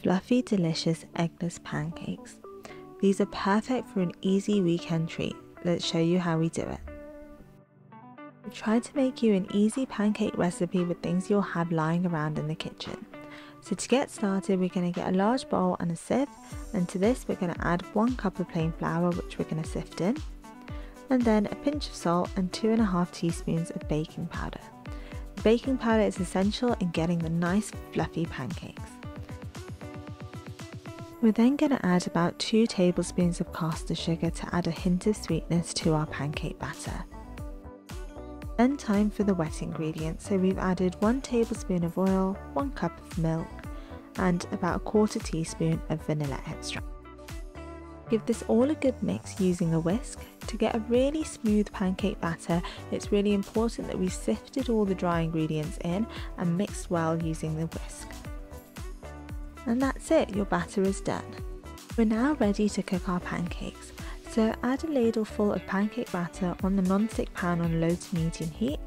fluffy, delicious eggless pancakes. These are perfect for an easy weekend treat. Let's show you how we do it. We tried to make you an easy pancake recipe with things you'll have lying around in the kitchen. So to get started, we're going to get a large bowl and a sieve, and to this we're going to add 1 cup of plain flour, which we're going to sift in, and then a pinch of salt and 2.5 teaspoons of baking powder. The baking powder is essential in getting the nice fluffy pancakes. We're then going to add about 2 tablespoons of caster sugar to add a hint of sweetness to our pancake batter. Then time for the wet ingredients, so we've added 1 tablespoon of oil, 1 cup of milk and about 1/4 teaspoon of vanilla extract. Give this all a good mix using a whisk. To get a really smooth pancake batter, it's really important that we sifted all the dry ingredients in and mixed well using the whisk. And that's it, your batter is done. We're now ready to cook our pancakes. So add a ladle full of pancake batter on the non-stick pan on low to medium heat,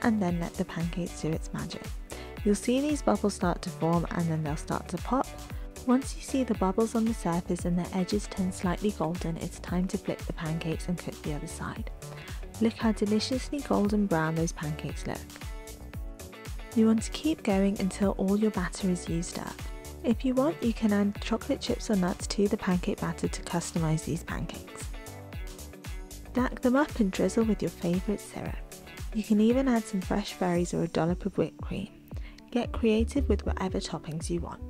and then let the pancakes do its magic. You'll see these bubbles start to form and then they'll start to pop. Once you see the bubbles on the surface and the edges turn slightly golden, it's time to flip the pancakes and cook the other side. Look how deliciously golden brown those pancakes look. You want to keep going until all your batter is used up. If you want, you can add chocolate chips or nuts to the pancake batter to customize these pancakes. Stack them up and drizzle with your favorite syrup. You can even add some fresh berries or a dollop of whipped cream. Get creative with whatever toppings you want.